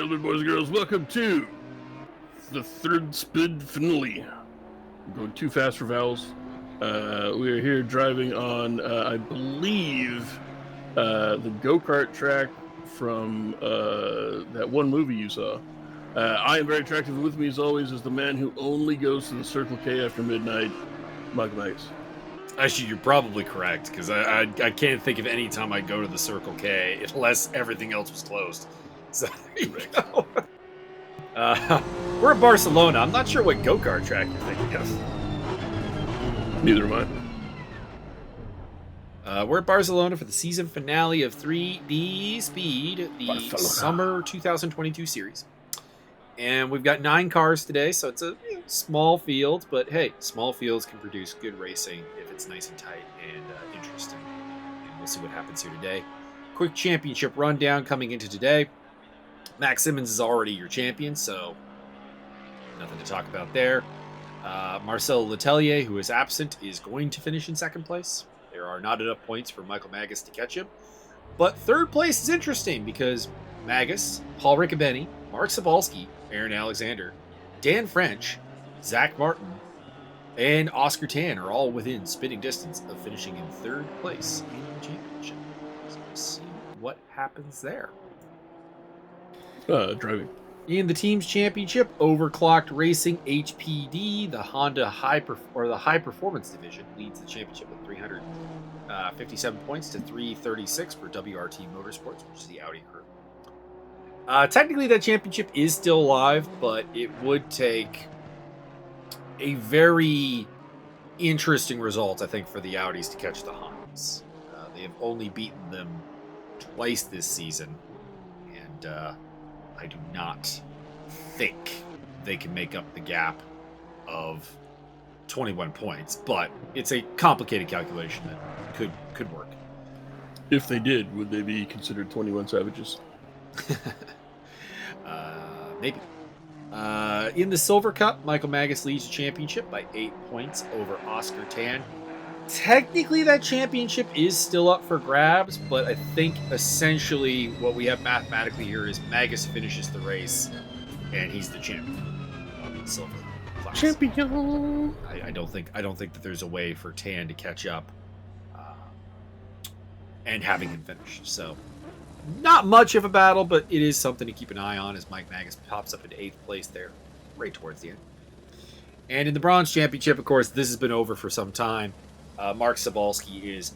gentlemen, boys and girls, welcome to the third spin finale. I'm going too fast for vowels. We are here driving on, I believe, the go-kart track from that one movie you saw. I am very attractive, and with me, as always, is the man who only goes to the Circle K after midnight, Michael Magus. Actually, you're probably correct, because I can't think of any time I go to the Circle K unless everything else was closed. So there you go. We're at Barcelona. I'm not sure what go-kart track you're thinking of. Neither am I. We're at Barcelona for the season finale of 3D Speed, the Barcelona. summer 2022 series. And we've got 9 cars today, so it's a small field. But hey, small fields can produce good racing if it's nice and tight and interesting. And we'll see what happens here today. Quick championship rundown coming into today. Max Simmons is already your champion, so nothing to talk about there. Marcel Letelier, who is absent, is going to finish in second place. There are not enough points for Michael Magus to catch him. But third place is interesting because Magus, Paul Riccobeni, Mark Sobalski, Aaron Alexander, Dan French, Zach Martin, and Oscar Tan are all within spitting distance of finishing in third place in the championship. So we'll see what happens there. Driving. In the team's championship, Overclocked Racing HPD, the Honda high performance division, leads the championship with 357 points to 336 for WRT Motorsports, which is the Audi crew. Technically, that championship is still alive, but it would take a very interesting result, I think, for the Audis to catch the Hondas. They have only beaten them twice this season, and I do not think they can make up the gap of 21 points, but it's a complicated calculation that could work. If they did, would they be considered 21 savages? Maybe. In the Silver Cup, Michael Magus leads the championship by 8 points over Oscar Tan. Technically, that championship is still up for grabs, but I think essentially what we have mathematically here is Magus finishes the race, and he's the champion of the silver class. Champion. I don't think that there's a way for Tan to catch up, and having him finish. So, not much of a battle, but it is something to keep an eye on as Mike Magus pops up into 8th place there, right towards the end. And in the Bronze Championship, of course, this has been over for some time. Mark Sobalski is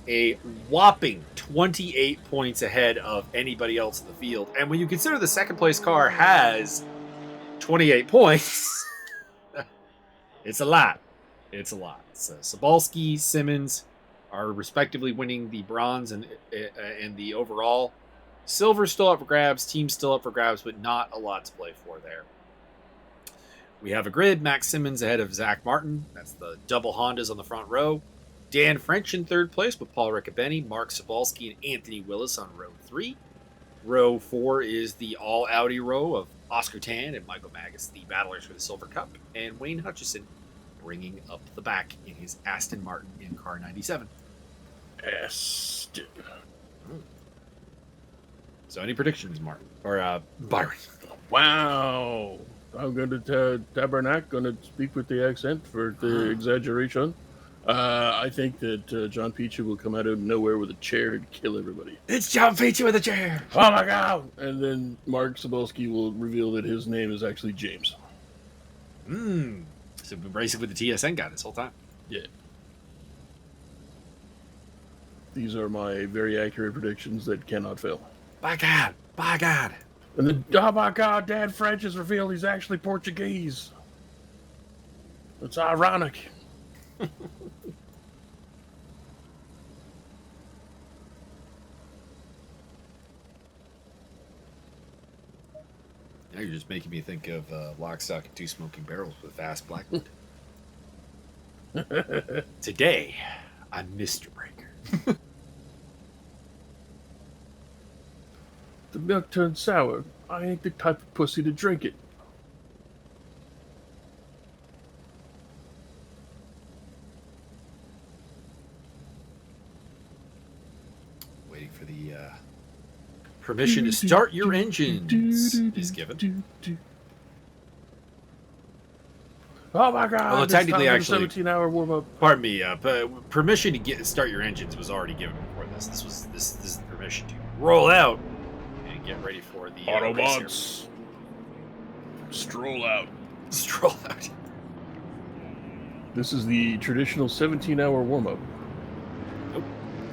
a whopping 28 points ahead of anybody else in the field. And when you consider the second place car has 28 points, it's a lot. It's a lot. So Sobalski, Simmons are respectively winning the bronze and the overall. Silver still up for grabs, team still up for grabs, but not a lot to play for there. We have a grid. Max Simmons ahead of Zach Martin. That's the double Hondas on the front row. Dan French in third place with Paul Riccobeni, Mark Sobalski, and Anthony Willis on row 3. Row 4 is the all Audi row of Oscar Tan and Michael Magus, the battlers for the Silver Cup, and Wayne Hutchison bringing up the back in his Aston Martin in car 97. Aston. So any predictions, Martin? Or Byron? Wow. I'm going to going to speak with the accent for the exaggeration. I think that John Picha will come out of nowhere with a chair and kill everybody. It's John Picha with a chair! Oh my God! And then Mark Sobalski will reveal that his name is actually James. So we've been racing with the TSN guy this whole time. Yeah. These are my very accurate predictions that cannot fail. By God! By God! And then, oh my God, Dan French has revealed he's actually Portuguese. It's ironic. Now you're just making me think of Lock, Stock, and Two Smoking Barrels with Fast Blackwood. Today, I'm Mr. Breaker. The milk turned sour. I ain't the type of pussy to drink it. Waiting Permission to start your engines is given. Oh my god! Although technically, actually, 17-hour warm up. Pardon me. Permission to start your engines was already given before this. This is the permission to roll out and get ready for the Autobots. Stroll out. Stroll out. This is the traditional 17-hour warm up. Nope.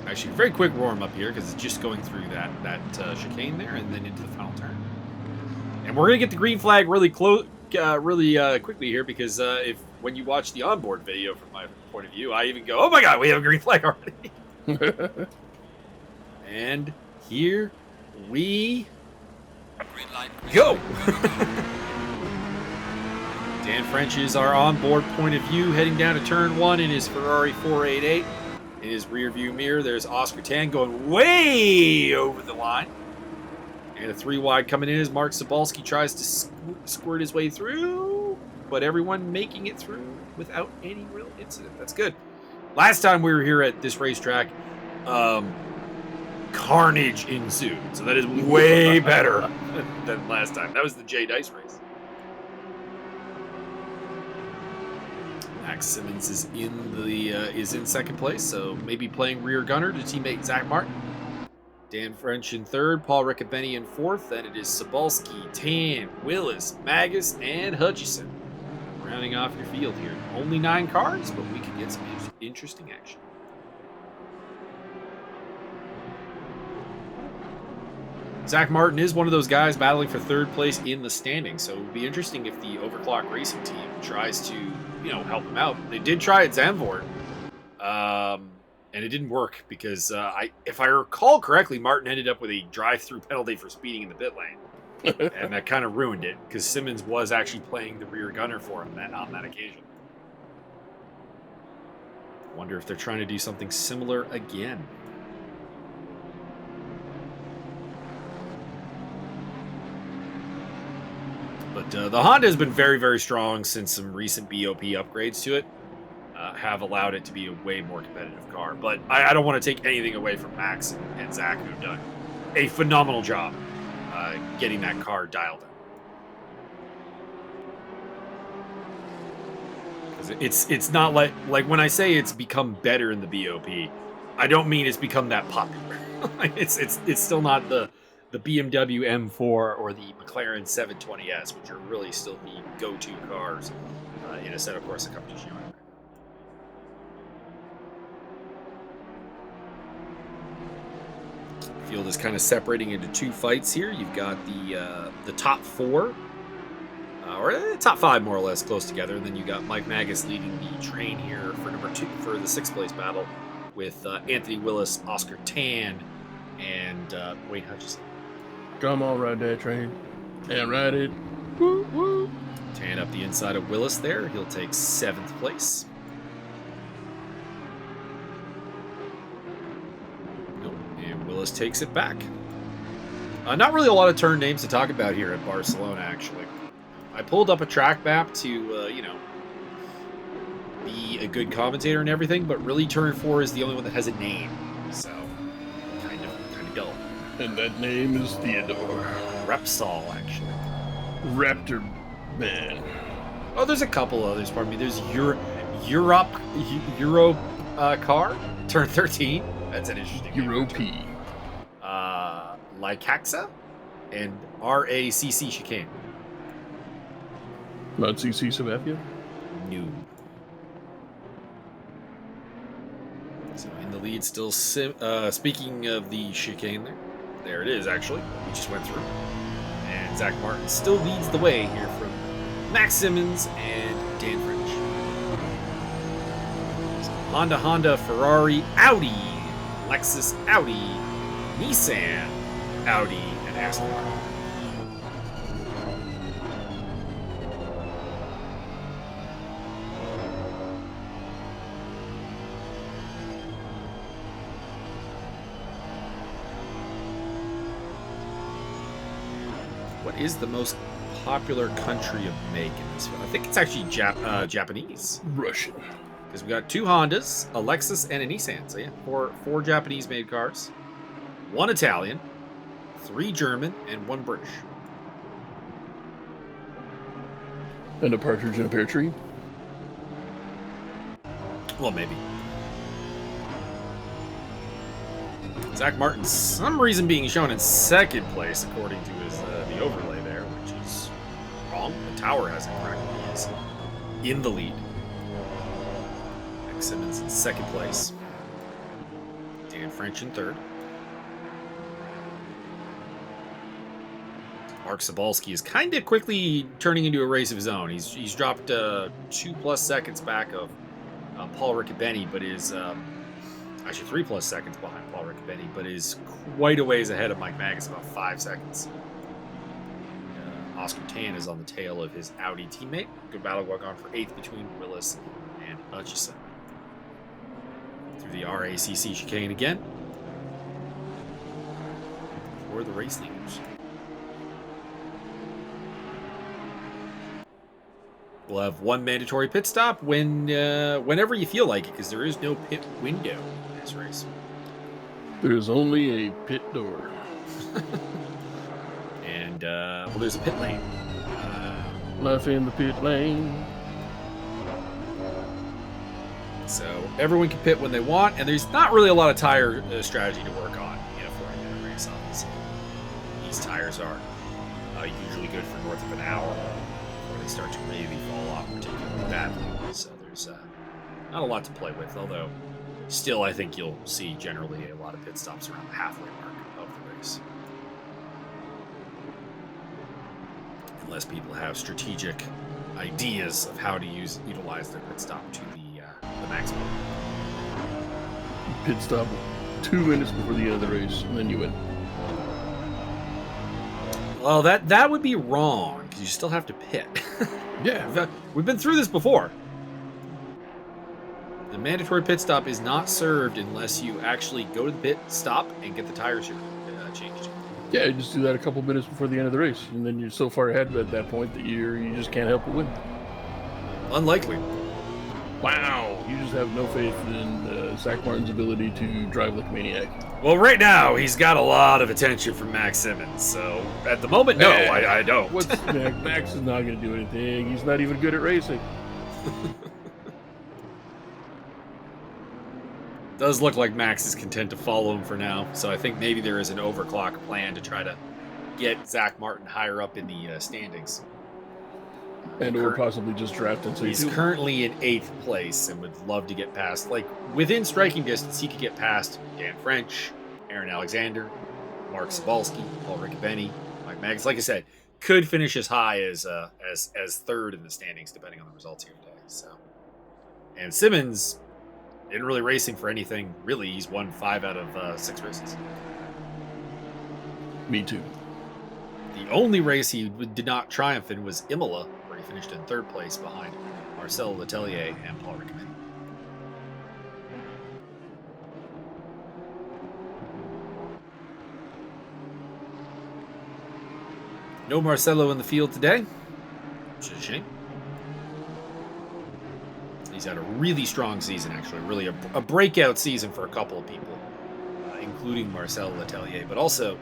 Actually, very quick warm up here because it's just going through that chicane there and then into the final turn. And we're gonna get the green flag really close. Really quickly here because when you watch the onboard video from my point of view, I even go, oh my god, we have a green flag already. And here we go. Dan French is our onboard point of view heading down to turn 1 in his Ferrari 488. In his rear view mirror, there's Oscar Tan going way over the line. And a 3 wide coming in as Mark Sobalski tries to squirt his way through, but everyone making it through without any real incident. That's good. Last time we were here at this racetrack, carnage ensued. So that is way better than last time. That was the Jay Dice race. Max Simmons is in second place, so maybe playing rear gunner to teammate Zach Martin. Dan French in third, Paul Riccobeni in fourth. Then it is Sobalski, Tan, Willis, Magus, and Hutchison. Rounding off your field here. Only 9 cars, but we could get some interesting action. Zach Martin is one of those guys battling for third place in the standings, so it would be interesting if the Overclock Racing team tries to, help him out. They did try at Zandvoort. And it didn't work because, if I recall correctly, Martin ended up with a drive-through penalty for speeding in the pit lane. And that kind of ruined it because Simmons was actually playing the rear gunner for him on that occasion. Wonder if they're trying to do something similar again. But the Honda has been very, very strong since some recent BOP upgrades to it. Have allowed it to be a way more competitive car. But I don't want to take anything away from Max and Zach, who've done a phenomenal job getting that car dialed in. It's not like when I say it's become better in the BOP, I don't mean it's become that popular. it's still not the BMW M4 or the McLaren 720S, which are really still the go-to cars in a set of Corsa competition. Field is kind of separating into 2 fights here. You've got the top 4, or the top 5 more or less close together, and then you got Mike Magus leading the train here for number 2 for the 6th place battle with Anthony Willis, Oscar Tan, and Wayne Hutchison. Come on, ride that train and ride it. Woo, woo. Tan up the inside of Willis there. He'll take 7th place. Willis takes it back. Not really a lot of turn names to talk about here at Barcelona, actually. I pulled up a track map to, be a good commentator and everything, but really turn 4 is the only one that has a name. So, kind of dull. And that name is Theodore. Repsol, actually. Raptor Man. Oh, there's a couple others, pardon me. There's Euro car, turn 13. That's an interesting Euro P. Lycaxa and RACC Chicane. Not CC Sabathia? No. So in the lead still, speaking of the chicane there it is actually. We just went through. And Zach Martin still leads the way here from Max Simmons and Dan French. So Honda, Ferrari, Audi, Lexus, Audi, Nissan, Audi, and Aston Martin. What is the most popular country of make in this one? I think it's actually Japanese. Russian. Because we got 2 Hondas, a Lexus, and a Nissan. So yeah, four Japanese-made cars, 1 Italian, 3 German, and 1 British. And a partridge in a pear tree. Well, maybe. Zach Martin, some reason being shown in 2nd place, according to his the overlay there, which is wrong. The tower has it correct. He is in the lead. Max Simmons in 2nd place. Dan French in 3rd. Mark Sobalski is kind of quickly turning into a race of his own. He's dropped 2+ seconds back of Paul Riccobeni, but is actually 3+ seconds behind Paul Riccobeni, but is quite a ways ahead of Mike Magus, about 5 seconds. Oscar Tan is on the tail of his Audi teammate. Good battle going on for 8th between Willis and Hutchison. Through the RACC chicane again for the race leaders. We'll have 1 mandatory pit stop whenever you feel like it, because there is no pit window in this race. There's only a pit door. And, well, there's a pit lane. Life in the pit lane. So everyone can pit when they want, and there's not really a lot of tire strategy to work on in a 40-minute race, obviously. These tires are usually good for north of an hour before they start to really fall off particularly badly. So there's not a lot to play with, although still I think you'll see generally a lot of pit stops around the halfway mark of the race. Unless people have strategic ideas of how to utilize their pit stop to the maximum. Pit stop 2 minutes before the end of the race, and then you win. Well, that would be wrong, because you still have to pit. Yeah. We've been through this before. The mandatory pit stop is not served unless you actually go to the pit, stop, and get the tires changed. Yeah, you just do that a couple minutes before the end of the race, and then you're so far ahead at that point that you just can't help but win. Unlikely. Wow, you just have no faith in Zach Martin's ability to drive like a maniac. Well, right now, he's got a lot of attention from Max Simmons, so at the moment, no, I don't. Max is not going to do anything. He's not even good at racing. Does look like Max is content to follow him for now, so I think maybe there is an overclock plan to try to get Zach Martin higher up in the standings. And or possibly just draft and he's currently in 8th place and would love to get past, like, within striking distance, he could get past Dan French, Aaron Alexander, Mark Sobalski, Paul Riccobeni, Mike Magus. Like I said, could finish as high as 3rd in the standings, depending on the results here today. So, and Simmons isn't really racing for anything. Really, he's won 5 out of 6 races. Me too. The only race he did not triumph in was Imola, where he finished in 3rd place behind Marcel Letelier and Paul Riccobeni. No Marcelo in the field today, which is a shame. He's had a really strong season, actually. Really a breakout season for a couple of people, including Marcel Letelier, but also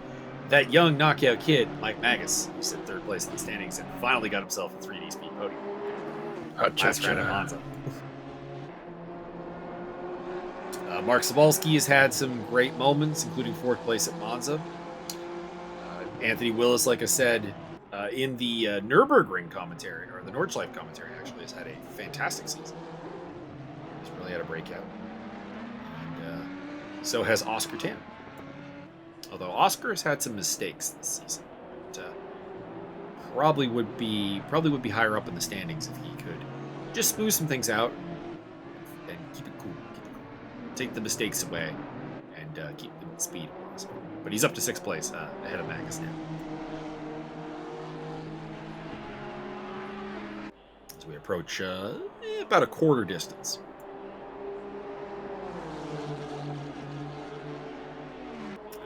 that young knockout kid, Mike Magus, who's in 3rd place in the standings and finally got himself a 3D speed podium. Last round at Monza. Mark Sobalski has had some great moments, including 4th place at Monza. Anthony Willis, like I said, in the Nürburgring commentary, or the Nordschleife commentary, actually, has had a fantastic season. He's really had a breakout. And so has Oscar Tan. Although Oscar has had some mistakes this season. But, probably would be higher up in the standings if he could just smooth some things out and keep it cool. Take the mistakes away and keep the speed possible. But he's up to 6th place ahead of Magus now. As we approach about a quarter distance.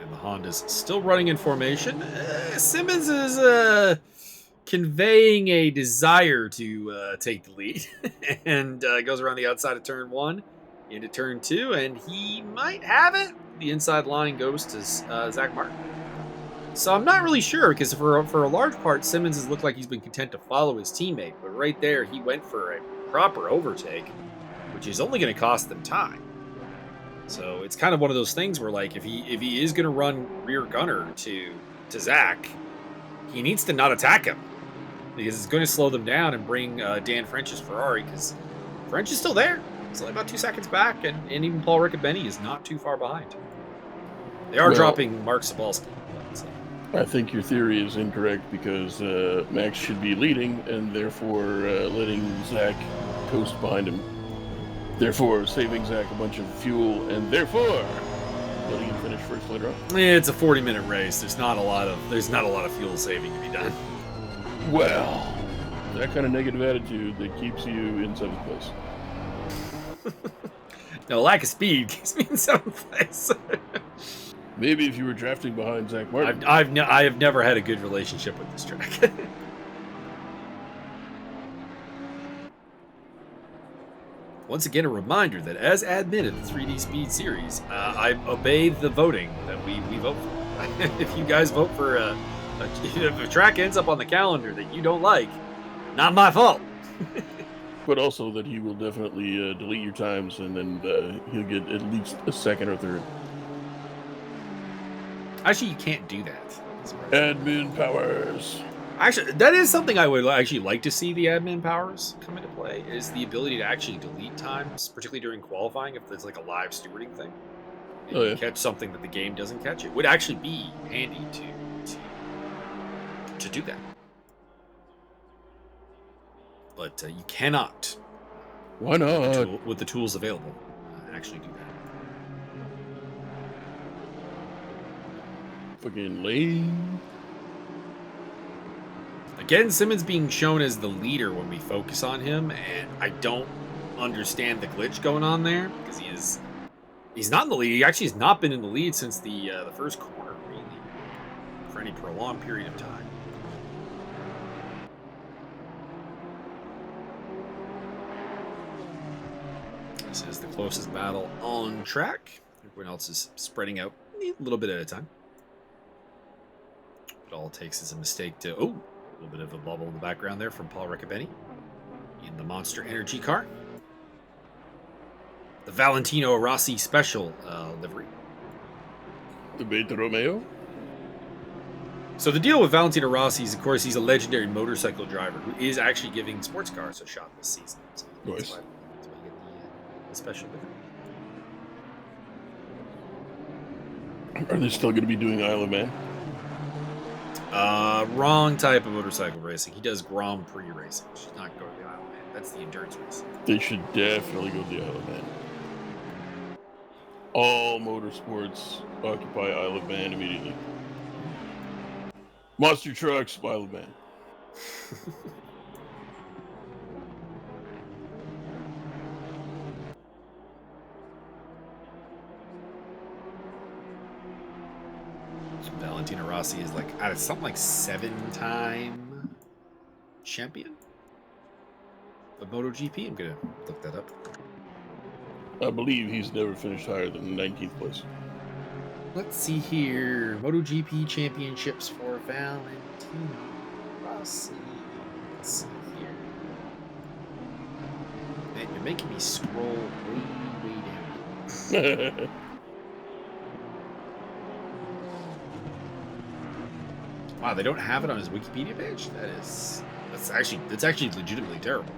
And the Honda's still running in formation. Simmons is conveying a desire to take the lead. And goes around the outside of turn 1 into turn 2, and he might have it. The inside line goes to Zach Martin. So I'm not really sure because for a large part, Simmons has looked like he's been content to follow his teammate, but right there he went for a proper overtake, which is only going to cost them time. So it's kind of one of those things where, like, if he is going to run rear gunner to Zach, he needs to not attack him because it's going to slow them down and bring Dan French's Ferrari, because French is still there. It's only about 2 seconds back, and even Paul Riccobeni is not too far behind. They are dropping Mark Sobalski. I think your theory is incorrect because Max should be leading and therefore letting Zach coast behind him. Therefore, saving Zach a bunch of fuel and therefore letting him finish first later on. It's a 40-minute race. There's not a lot of fuel saving to be done. Well, that kind of negative attitude that keeps you in 7th place. No, lack of speed keeps me in 7th place. Maybe if you were drafting behind Zach Martin. I have never had a good relationship with this track. Once again, a reminder that as admin of the 3D Speed Series, I obey the voting that we vote for. If you guys vote for if a track ends up on the calendar that you don't like, not my fault. But also that he will definitely delete your times, and then he'll get at least a 2nd or 3rd. Actually, you can't do that. Admin powers. Actually, that is something I would actually like to see the admin powers come into play, is the ability to actually delete times, particularly during qualifying, if there's like a live stewarding thing. And you catch something that the game doesn't catch. It would actually be handy to do that. But you cannot. Why not? With the tools available, actually do that. Fucking lame. Again, Simmons being shown as the leader when we focus on him, and I don't understand the glitch going on there, because he's not in the lead. He actually has not been in the lead since the first corner, really, for any prolonged period of time. This is the closest battle on track. Everyone else is spreading out a little bit at a time. But all it takes is a mistake to... Oh, a little bit of a bubble in the background there from Paul Riccobeni in the Monster Energy car. The Valentino Rossi Special livery. The Beta Romeo? So the deal with Valentino Rossi is, of course, he's a legendary motorcycle driver who is actually giving sports cars a shot this season. So that's why you get the special livery. Are they still going to be doing Isle of Man? Wrong type of motorcycle racing. He does Grand Prix racing. He should not go to the Isle of Man. That's the endurance racing. They should definitely go to the Isle of Man. All motorsports occupy Isle of Man immediately. Monster trucks, Isle of Man. Valentino Rossi is like something like 7-time champion of MotoGP. I'm gonna look that up. I believe he's never finished higher than 19th place. Let's see here. MotoGP championships for Valentino Rossi. Let's see here. Man, you're making me scroll way down. Wow, they don't have it on his Wikipedia page? That's actually legitimately terrible.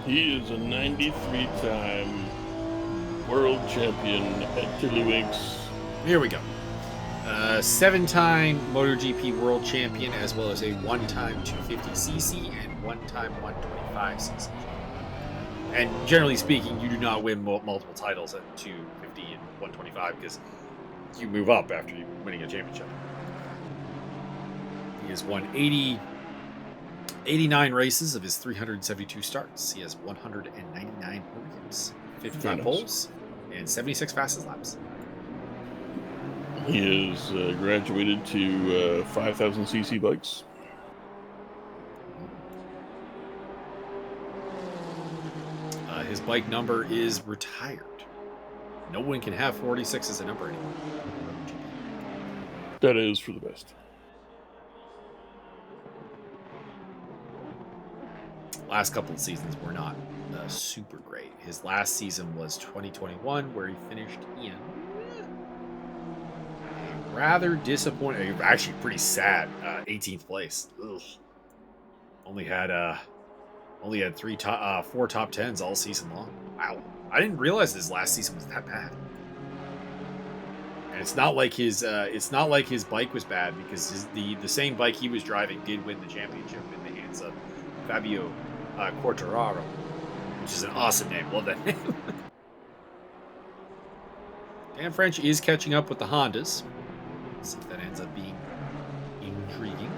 He is a 93-time world champion at Tiddlywinks. Here we go. 7-time MotoGP world champion, as well as a 1-time 250cc and 1-time 125cc. And generally speaking, you do not win multiple titles at 250 and 125 because you move up after you winning a championship. He has won 89 races of his 372 starts. He has 199 podiums, 55 poles, and 76 fastest laps. He is graduated to 5,000cc bikes. His bike number is retired. No one can have 46 as a number anymore. That is for the best. Last couple of seasons were not super great. His last season was 2021, where he finished in a rather disappointing, actually pretty sad 18th place. Ugh. Only had 4 top 10s all season long. Wow, I didn't realize his last season was that bad. And it's not like his bike was bad, because the same bike he was driving did win the championship in the hands of Fabio Quartararo, which is an awesome name. Love that name. Dan French is catching up with the Hondas. Let's see if that ends up being intriguing.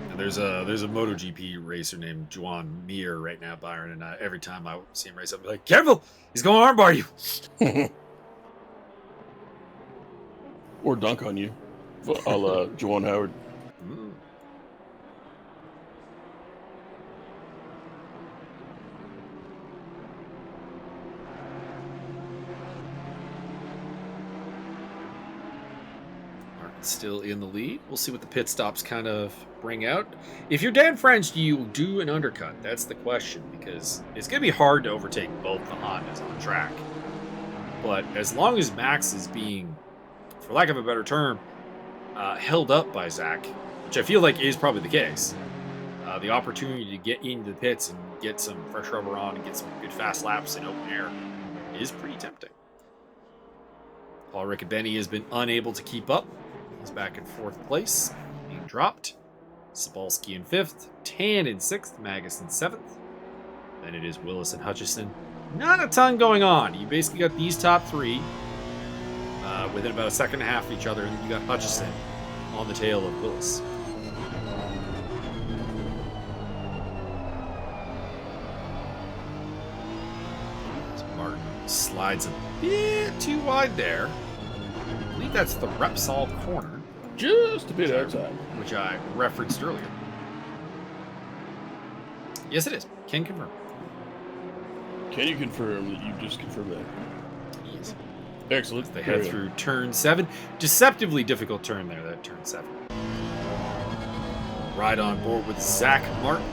And there's a MotoGP racer named Juan Mir right now, Byron, and every time I see him race, I'll be like, "Careful, he's going to armbar you." Or dunk on you. I'll Juwan Howard. Mm. Martin's still in the lead. We'll see what the pit stops kind of bring out. If you're Dan French, do you do an undercut? That's the question, because it's going to be hard to overtake both the Hondas on track. But as long as Max is being, for lack of a better term, held up by Zach, which I feel like is probably the case, the opportunity to get into the pits and get some fresh rubber on and get some good fast laps in open air is pretty tempting. Paul Riccobeni has been unable to keep up. He's back in 4th place, being dropped. Sapolsky in 5th, Tan in 6th, Magus in 7th. Then it is Willis and Hutchison. Not a ton going on. You basically got these top 3 within about a second and a half of each other, and then you got Hutchison on the tail of Willis. So Martin slides a bit too wide there. I believe that's the Repsol corner. Just a bit outside. Which I referenced earlier. Yes, it is. Can confirm. Can you confirm that you just confirmed that? Yes. Excellent. They head through turn 7. Deceptively difficult turn there, that turn 7. Right on board with Zach Martin.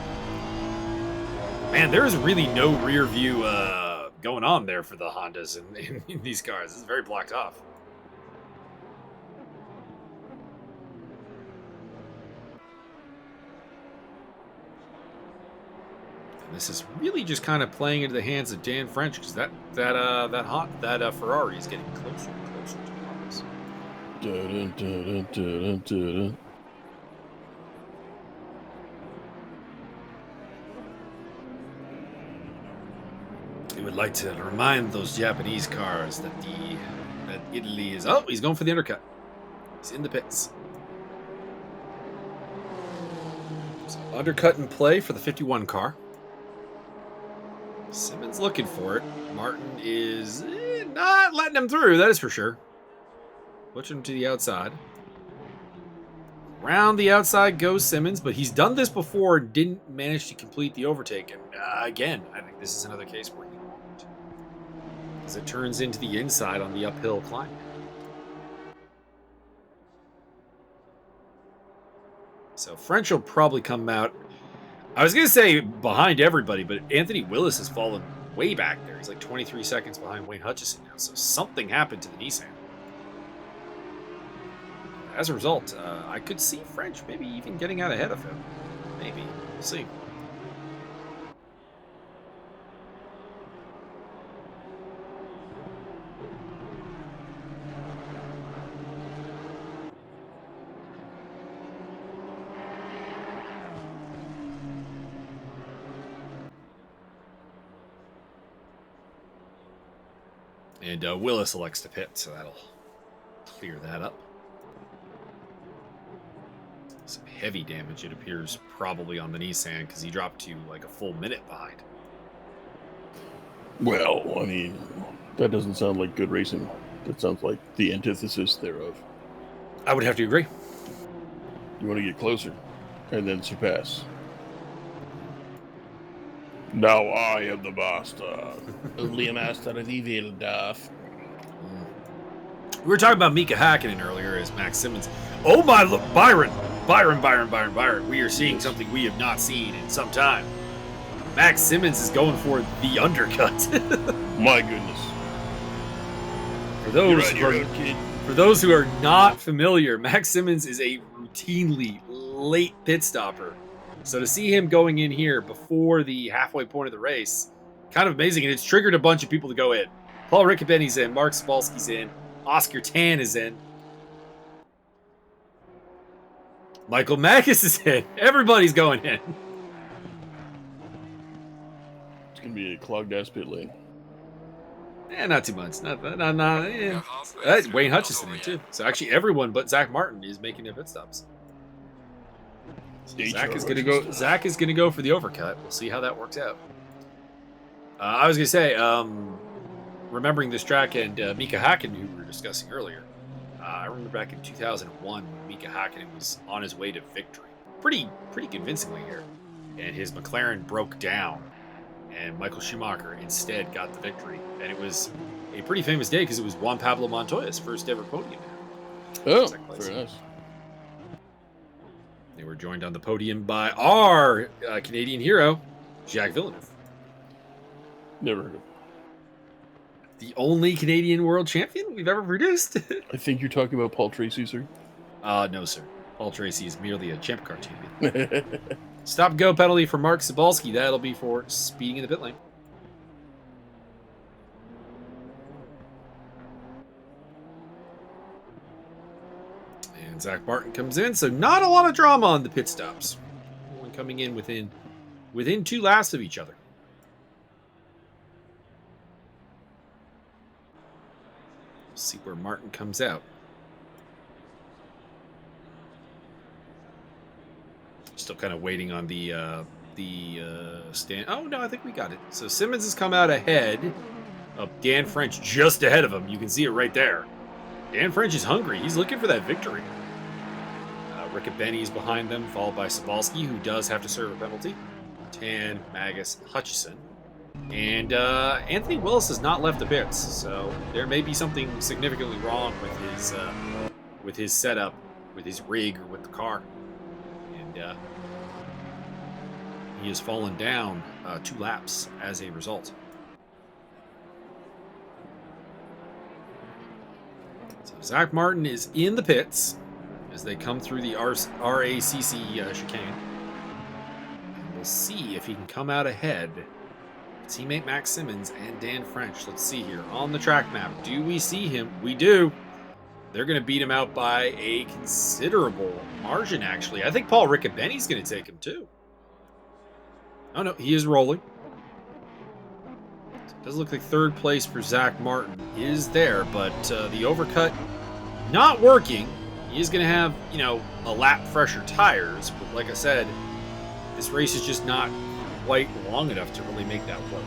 Man, there is really no rear view going on there for the Hondas in these cars. This is very blocked off. And this is really just kind of playing into the hands of Dan French, because that Ferrari is getting closer and closer to the Hondas. We would like to remind those Japanese cars that Italy is. Oh, he's going for the undercut. He's in the pits. So undercut in play for the 51 car. Simmons looking for it. Martin is not letting him through, that is for sure. Pushing him to the outside. Around the outside goes Simmons, but he's done this before and didn't manage to complete the overtake. And again, I think this is another case where he won't, as it turns into the inside on the uphill climb. So French will probably come out. I was going to say behind everybody, but Anthony Willis has fallen way back there. He's like 23 seconds behind Wayne Hutchison now. So something happened to the Nissan. As a result, I could see French maybe even getting out ahead of him. Maybe. We'll see. And Willis elects to pit, so that'll clear that up. Some heavy damage, it appears, probably on the Nissan, because he dropped to like a full minute behind. Well, I mean, that doesn't sound like good racing. That sounds like the antithesis thereof. I would have to agree. You want to get closer and then surpass. Now I am the master. Only a master of evil doth. We were talking about Mika Hakkinen earlier as Max Simmons. Oh my, look, Byron. We are seeing something we have not seen in some time. Max Simmons is going for the undercut. My goodness. For those who are not familiar, Max Simmons is a routinely late pit stopper. So to see him going in here before the halfway point of the race, kind of amazing. And it's triggered a bunch of people to go in. Paul Rickabenny's in, Mark Cebulski's in, Oscar Tan is in. Michael Mackes is in. Everybody's going in. It's going to be a clogged ass pit lane. Not too much. Wayne Hutchison in too. So actually everyone but Zach Martin is making their pit stops. So Zach is going to go for the overcut. We'll see how that works out. I was going to say, remembering this track and Mika Hakkinen, who we were discussing earlier, I remember back in 2001 when Mika Hakkinen was on his way to victory, pretty convincingly here, and his McLaren broke down, and Michael Schumacher instead got the victory, and it was a pretty famous day because it was Juan Pablo Montoya's first ever podium. Oh, very nice. They were joined on the podium by our Canadian hero, Jacques Villeneuve. Never heard of him. The only Canadian world champion we've ever produced. I think you're talking about Paul Tracy, sir. No, sir. Paul Tracy is merely a champ car champion. Stop-go penalty for Mark Cebulski. That'll be for speeding in the pit lane. And Zach Martin comes in, so not a lot of drama on the pit stops. Everyone coming in within 2 laps of each other. We'll see where Martin comes out. Still kind of waiting on the stand. Oh, no, I think we got it. So Simmons has come out ahead of Dan French, just ahead of him. You can see it right there. Dan French is hungry. He's looking for that victory. Rickabenny is behind them, followed by Cebulski, who does have to serve a penalty. Tan, Maggis, Hutchison. And Anthony Willis has not left the pits, so there may be something significantly wrong with his setup, with his rig, or with the car. And he has fallen down 2 laps as a result. So Zach Martin is in the pits as they come through the RACC chicane. And we'll see if he can come out ahead. Teammate Max Simmons and Dan French. Let's see here. On the track map, do we see him? We do. They're going to beat him out by a considerable margin, actually. I think Paul Rickabenny's going to take him, too. Oh, no, he is rolling. So it does look like 3rd place for Zach Martin is there, but the overcut not working. He is going to have, a lap fresher tires, but like I said, this race is just not quite long enough to really make that work.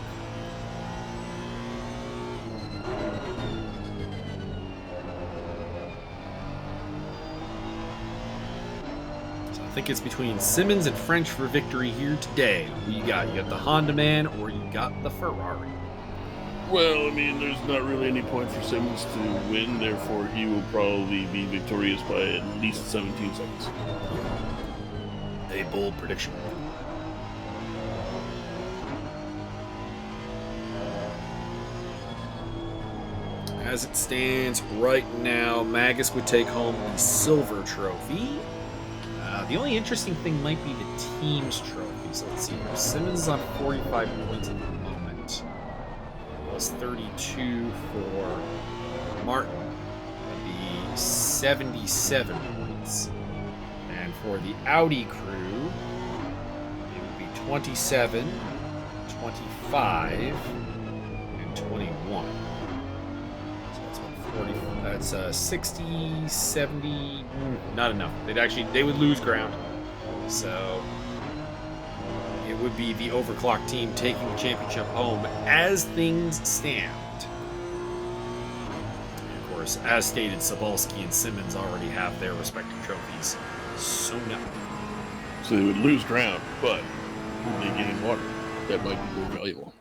So I think it's between Simmons and French for victory here today. Who you got? You got the Honda man or you got the Ferrari? Well, I mean, there's not really any point for Simmons to win, therefore he will probably be victorious by at least 17 seconds. A bold prediction. As it stands right now, Maggis would take home the silver trophy. The only interesting thing might be the team's trophies. Let's see here. Simmons is on 45 points at the moment. Plus 32 for Martin. That'd be 77 points. And for the Audi crew, it would be 27, 25, and 21. That's 60, 70, not enough. They would lose ground. So it would be the overclocked team taking the championship home as things stand. And of course, as stated, Cebulski and Simmons already have their respective trophies. So no. So they would lose ground, but would they get in water? that might be more valuable.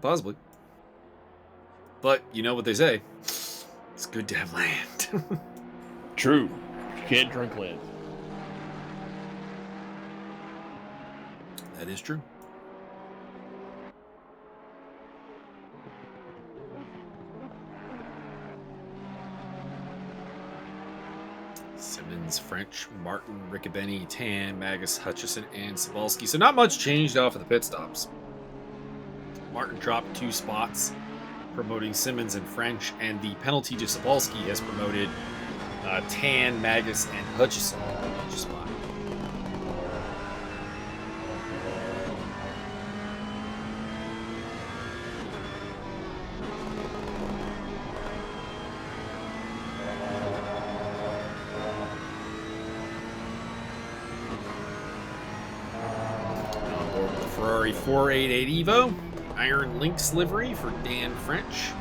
Possibly. But you know what they say. It's good to have land. True. You can't drink land. That is true. Simmons, French, Martin, Riccobeni, Tan, Magus, Hutchison, and Cebulski. So not much changed off of the pit stops. Martin dropped 2 spots, promoting Simmons and French, and the penalty to Cebulski has promoted Tan, Magus, and Hutchison to each spot. On board with the Ferrari 488 Evo. Iron Lynx livery for Dan French.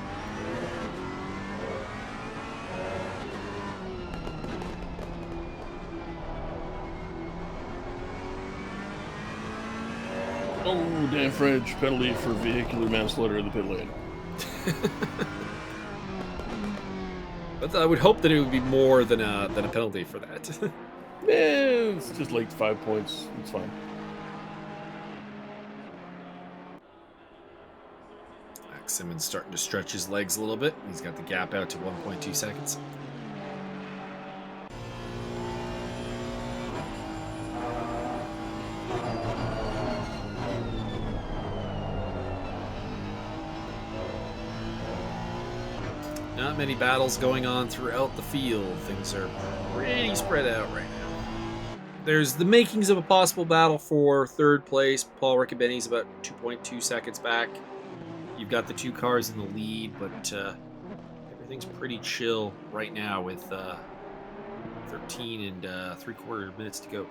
Oh, Dan French, penalty for vehicular manslaughter in the pit lane. But I would hope that it would be more than a penalty for that. It's just like 5 points. It's fine. Max Simmons starting to stretch his legs a little bit. He's got the gap out to 1.2 seconds. Not many battles going on throughout the field. Things are pretty spread out right now. There's the makings of a possible battle for third place. Paul Riccobeni's about 2.2 seconds back. You've got the 2 cars in the lead, but everything's pretty chill right now with 13 and 3/4 minutes to go.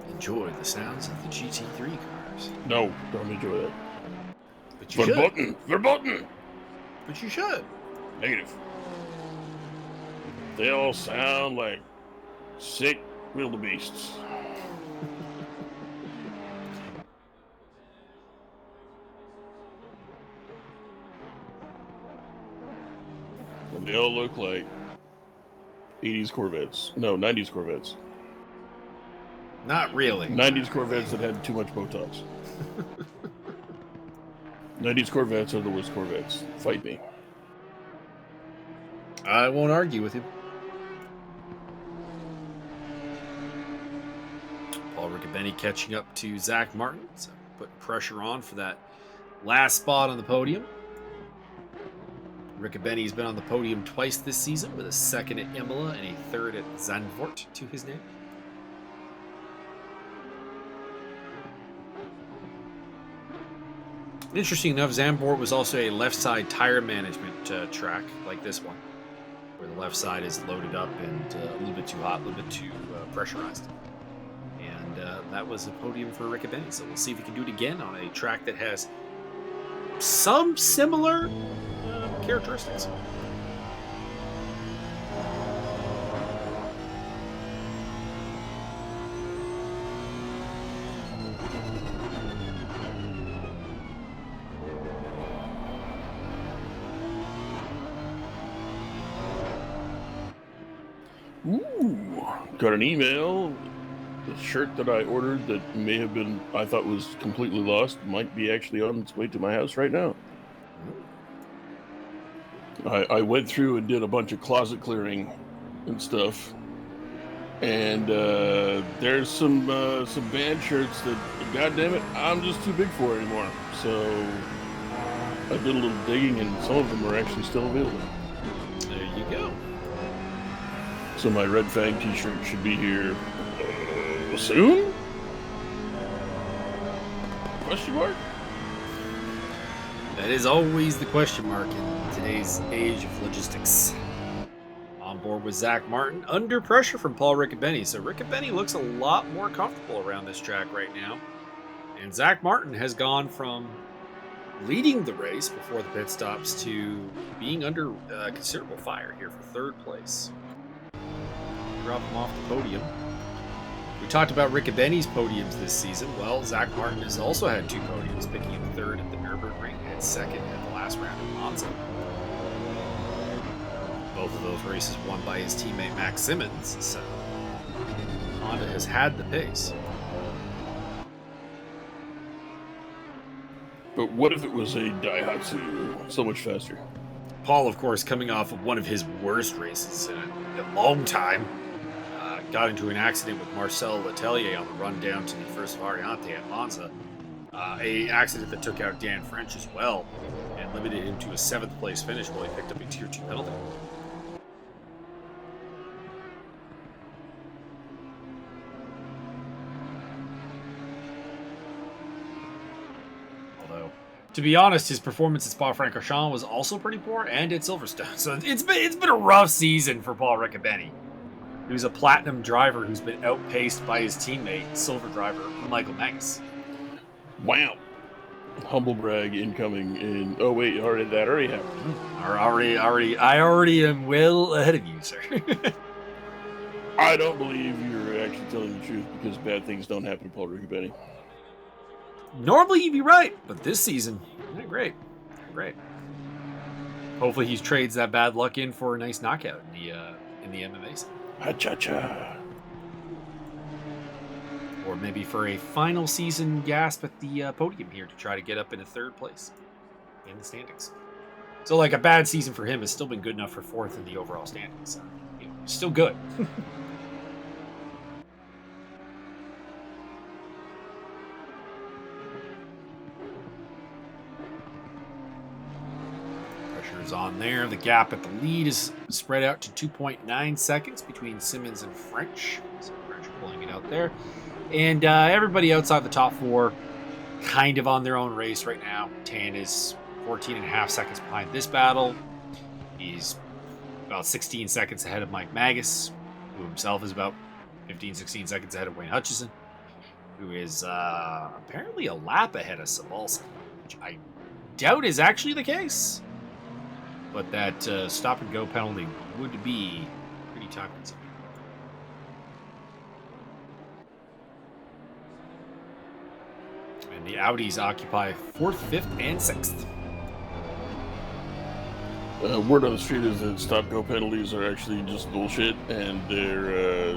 Enjoy the sounds of the GT3 cars. No, don't enjoy that. But you should. Verboten! Verboten! But you should. Negative. They all sound like sick wildebeests. And they all look like 80s Corvettes. No, 90s Corvettes. Not really. 90s Corvettes that had too much Botox. 90s Corvettes are the worst Corvettes. Fight me. I won't argue with you. Paul Riccobeni catching up to Zach Martin, so putting pressure on for that last spot on the podium. Riccobeni's been on the podium twice this season, with a second at Imola and a third at Zandvoort to his name. Interesting enough, Zandvoort was also a left side tire management track like this one, where the left side is loaded up and a little bit too hot, a little bit too pressurized. And that was a podium for Riccobeni, so we'll see if he can do it again on a track that has some similar characteristics. Ooh, got an email. The shirt that I ordered that I thought was completely lost, might be actually on its way to my house right now. I went through and did a bunch of closet clearing and stuff, and there's some band shirts that, goddamn it, I'm just too big for anymore. So I did a little digging, and some of them are actually still available. There you go. So my Red Fang T-shirt should be here soon? Question mark? That is always the question mark in today's age of logistics. On board with Zach Martin, under pressure from Paul Riccobeni. So Riccobeni looks a lot more comfortable around this track right now. And Zach Martin has gone from leading the race before the pit stops to being under considerable fire here for third place. Drop him off the podium. We talked about Riccobeni's podiums this season. Well, Zach Martin has also had 2 podiums, picking up third at the Nürburgring and second at the last round in Monza. Both of those races won by his teammate Max Simmons, so Honda has had the pace. But what if it was a Daihatsu so much faster? Paul, of course, coming off of one of his worst races in a long time, got into an accident with Marcel Letelier on the run down to the first Variante at Monza. A accident that took out Dan French as well and limited him to a 7th place finish while he picked up a Tier 2 penalty. Although, to be honest, his performance at Spa-Francorchamps was also pretty poor, and at Silverstone. So it's been a rough season for Paul Riccobeni. He was a platinum driver who's been outpaced by his teammate, silver driver Michael Magnus. Wow. Humble brag incoming in... Oh, wait, that already happened. I already am well ahead of you, sir. I don't believe you're actually telling the truth, because bad things don't happen to Paul Riccobeni. Normally you'd be right, but this season, great. Hopefully he trades that bad luck in for a nice knockout in the MMA scene. Ha-cha-cha. Or maybe for a final season gasp at the podium here to try to get up into 3rd place in the standings. So, like, a bad season for him has still been good enough for 4th in the overall standings. So, still good. Pressure's on there. The gap at the lead is spread out to 2.9 seconds between Simmons and French. So French are pulling it out there. And everybody outside the top 4 kind of on their own race right now. Tan is 14.5 seconds behind this battle. He's about 16 seconds ahead of Mike Magus, who himself is about 15, 16 seconds ahead of Wayne Hutchison, who is apparently a lap ahead of Sabalski, which I doubt is actually the case. But that stop-and-go penalty would be pretty time-consuming. And the Audis occupy 4th, 5th, and 6th. Word on the street is that stop-go penalties are actually just bullshit, and they're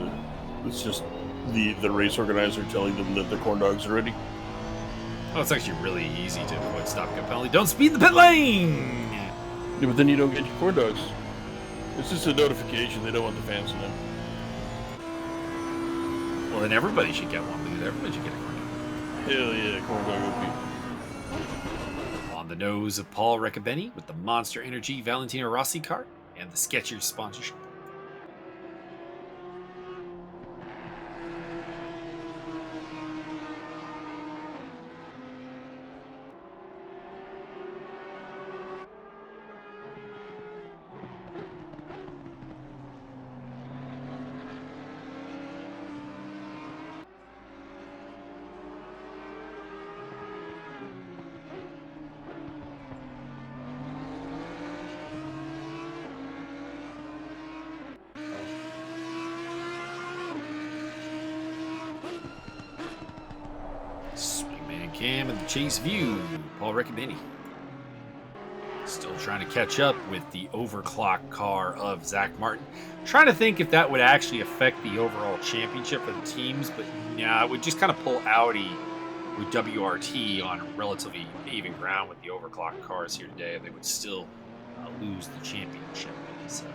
it's just the race organizer telling them that the corn dogs are ready. Oh, it's actually really easy to avoid stop-go penalty. Don't speed in the pit lane! Yeah, but then you don't get your corn dogs. It's just a notification. They don't want the fans to know. Well, then everybody should get one, because everybody should get a corn dog. Hell yeah, corn dog OP. On the nose of Paul Riccobeni with the Monster Energy Valentino Rossi cart and the Skechers sponsorship. Cam and the chase view. Paul Riccobeni still trying to catch up with the overclock car of Zach Martin. Trying to think if that would actually affect the overall championship for the teams, but nah, it would just kind of pull Audi with WRT on relatively even ground with the overclock cars here today, and they would still lose the championship. So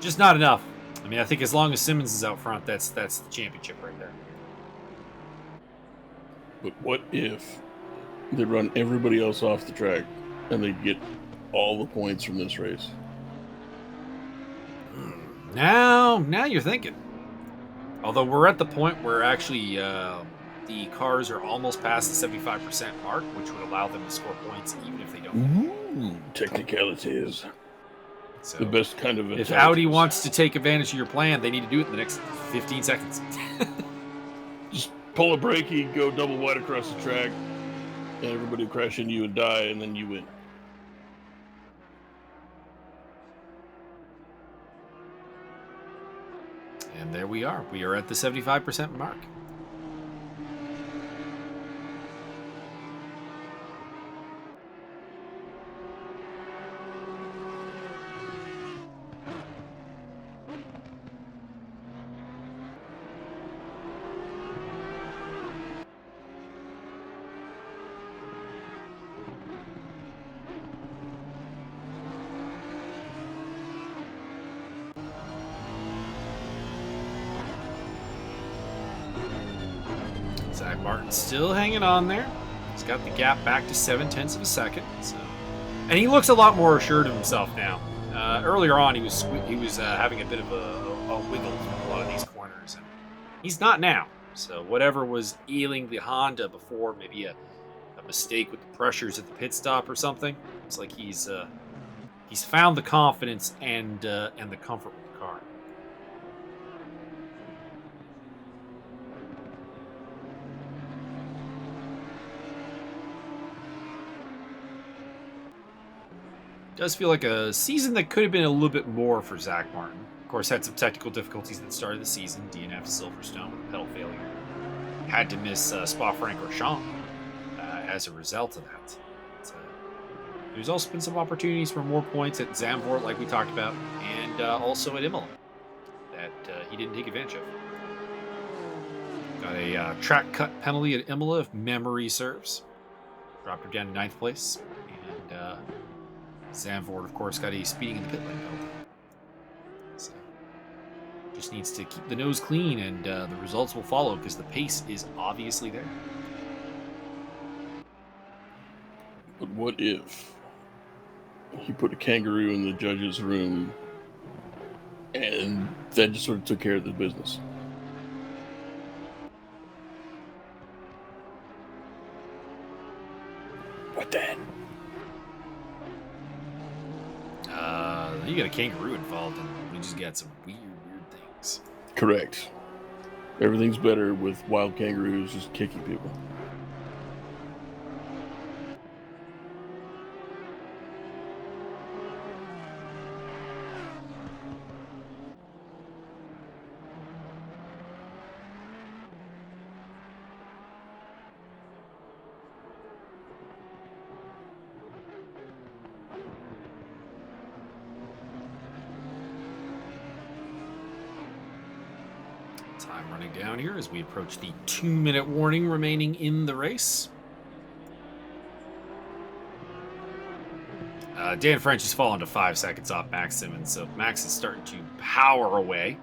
just not enough. I mean, I think as long as Simmons is out front, that's the championship right there. But what if they run everybody else off the track and they get all the points from this race? Now you're thinking. Although we're at the point where actually the cars are almost past the 75% mark, which would allow them to score points even if they don't. Ooh, technicalities. So The best kind of if Audi wants to take advantage of your plan, they need to do it in the next 15 seconds. Just pull a brakey, go double wide across the track, and everybody will crash into you and die, and then you win. And there we are. We are at the 75% mark. Zach Martin's still hanging on there. He's got the gap back to 0.7 of a second. So, and he looks a lot more assured of himself now. Earlier on, he was having a bit of a wiggle through a lot of these corners, and he's not now. So whatever was ailing the Honda before, maybe a mistake with the pressures at the pit stop or something, it's like he's found the confidence and the comfort with the car. Does feel like a season that could have been a little bit more for Zach Martin. Of course, had some technical difficulties at the start of the season. DNF Silverstone with a pedal failure. Had to miss Spa-Francorchamps as a result of that. There's also been some opportunities for more points at Zandvoort, like we talked about, and also at Imola that he didn't take advantage of. Got a track cut penalty at Imola, if memory serves. Dropped him down to 9th place. And Zandvoort, of course, got a speeding in the pit lane penalty. So, just needs to keep the nose clean, and the results will follow because the pace is obviously there. But what if he put a kangaroo in the judge's room and that just sort of took care of the business? What then? You got a kangaroo involved, and we just got some weird things. Correct. Everything's better with wild kangaroos just kicking people. Time running down here as we approach the 2-minute warning remaining in the race. Dan French has fallen to 5 seconds off Max Simmons, so Max is starting to power away.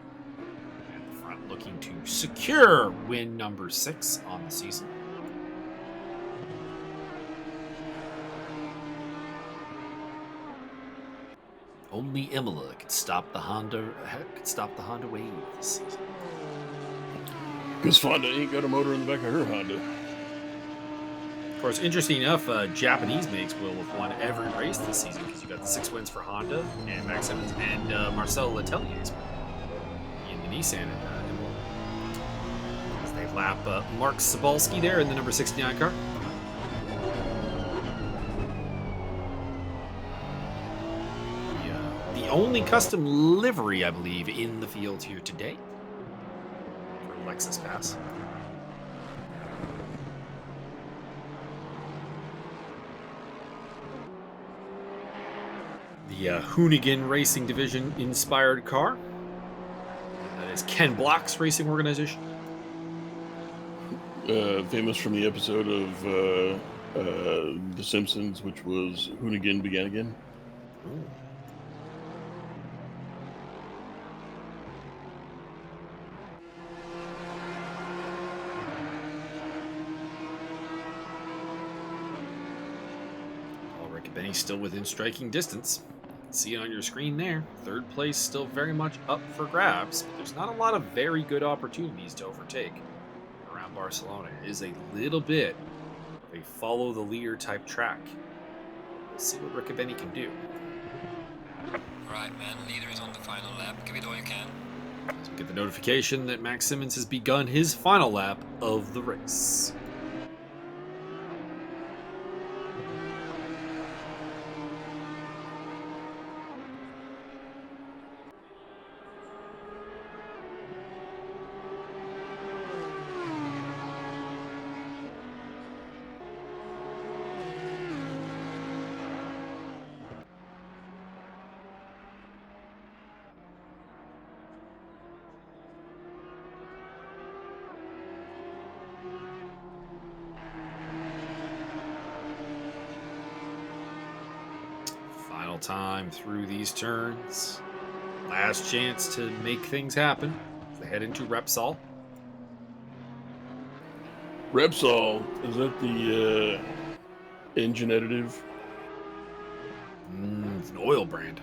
At the front, looking to secure win number 6 on the season. Only Imola could stop the Honda wave this season. Because Fonda ain't got a motor in the back of her Honda. Of course, interesting enough, Japanese makes will have won every race this season because you got the 6 wins for Honda and Max Simmons and Marcel Letelier's in the Nissan and Imola. As they lap Mark Sobalski there in the number 69 car. The only custom livery, I believe, in the field here today. Lexus Pass. The Hoonigan Racing Division inspired car. That is Ken Block's racing organization. Famous from the episode of The Simpsons, which was Hoonigan Began Again. Ooh. Benny's still within striking distance. You can see it on your screen there. Third place still very much up for grabs, but there's not a lot of very good opportunities to overtake around Barcelona. It is a little bit of a follow the leader type track. Let's see what Riccobeni can do. Right, man. Leader is on the final lap. Give it all you can. So we get the notification that Max Simmons has begun his final lap of the race. Time through these turns. Last chance to make things happen. They head into Repsol. Repsol, is that the engine additive? It's an oil brand.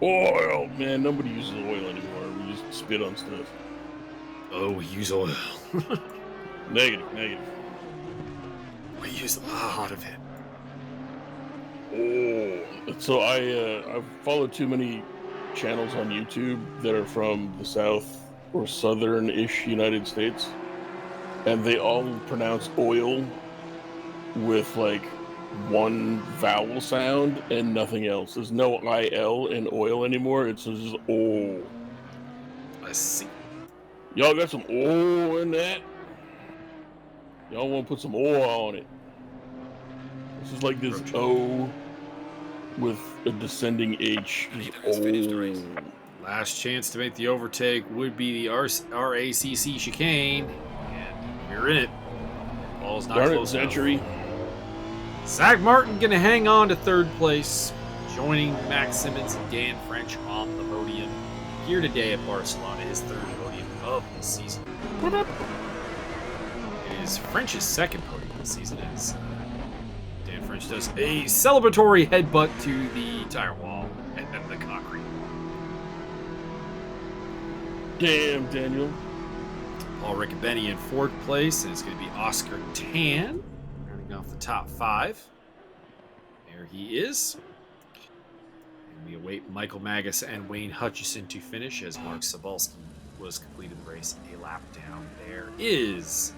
Oil, man, nobody uses oil anymore. We just spit on stuff. Oh, we use oil. Negative. We use a lot of it. Oh, so I follow too many channels on YouTube that are from the South or Southern-ish United States, and they all pronounce oil with like one vowel sound and nothing else. There's no IL in oil anymore. It's just O. I see. Y'all got some oil in that? Y'all want to put some oil on it? This is like this O with a descending H. Oh. Last chance to make the overtake would be the RACC chicane, and we're in it. Ball's not close enough. Century. Zach Martin going to hang on to third place, joining Max Simmons and Dan French on the podium here today at Barcelona, his third podium of the season. It is French's second podium of the season as Dan French does a celebratory headbutt to the tire wall and then the concrete. Damn, Daniel. Paul Riccobeni in fourth place, and it's going to be Oscar Tan rounding off the top five. There he is. And we await Michael Magus and Wayne Hutchison to finish as Mark Sobalski was completed the race a lap down. There is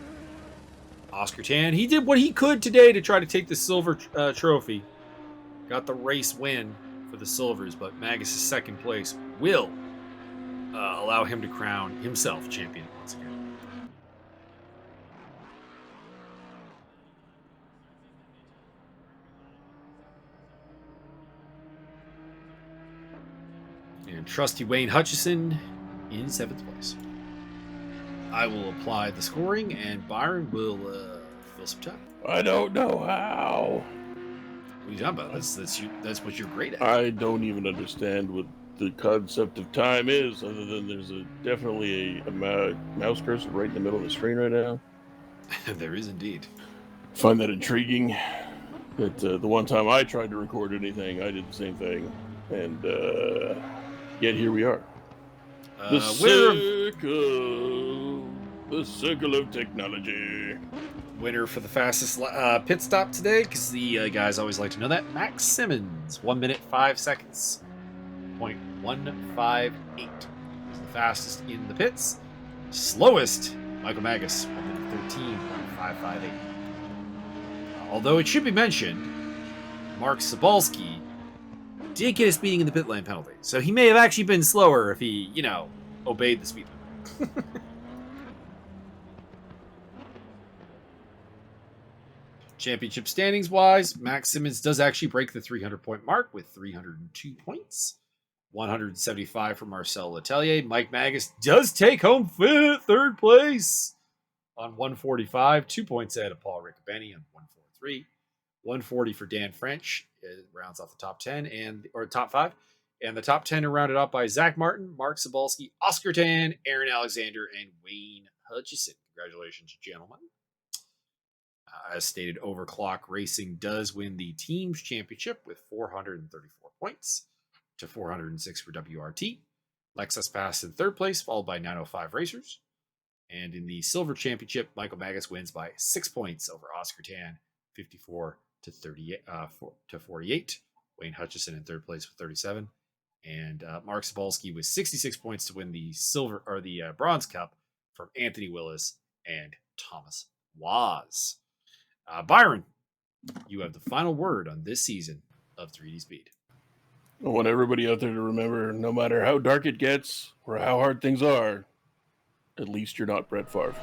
Oscar Tan. He did what he could today to try to take the silver trophy. Got the race win for the silvers, but Magus' second place will allow him to crown himself champion once again. And trusty Wayne Hutchison in seventh place. I will apply the scoring, and Byron will fill some time. I don't know how. What are you talking about? That's what you're great at. I don't even understand what the concept of time is, other than there's definitely a mouse cursor right in the middle of the screen right now. There is indeed. Find that intriguing. That the one time I tried to record anything, I did the same thing, and yet here we are. The circle of technology. Winner for the fastest pit stop today, because the guys always like to know that. Max Simmons, 1 minute 5 seconds, 0.158. He's the fastest in the pits. Slowest, Michael Magus, 1 minute 13.558. Although it should be mentioned, Mark Sobalski did get a speeding in the pit lane penalty, so he may have actually been slower if he, obeyed the speed limit. Championship standings wise, Max Simmons does actually break the 300-point mark with 302 points. 175 for Marcel Letelier. Mike Magus does take home third place on 145. 2 points ahead of Paul Riccobeni on 143. 140 for Dan French. It rounds off the top 10 or top 5. And the top 10 are rounded out by Zach Martin, Mark Sobalski, Oscar Tan, Aaron Alexander, and Wayne Hutchison. Congratulations, gentlemen. As stated, Overclock Racing does win the team's championship with 434 points to 406 for WRT. Lexus passed in third place, followed by 905 Racers. And in the Silver Championship, Michael Magus wins by 6 points over Oscar Tan, 54 to 48. Wayne Hutchison in third place with 37. And Mark Sobalski with 66 points to win the Bronze Cup from Anthony Willis and Thomas Waz. Byron, you have the final word on this season of 3D Speed. I want everybody out there to remember, no matter how dark it gets or how hard things are, at least you're not Brett Favre.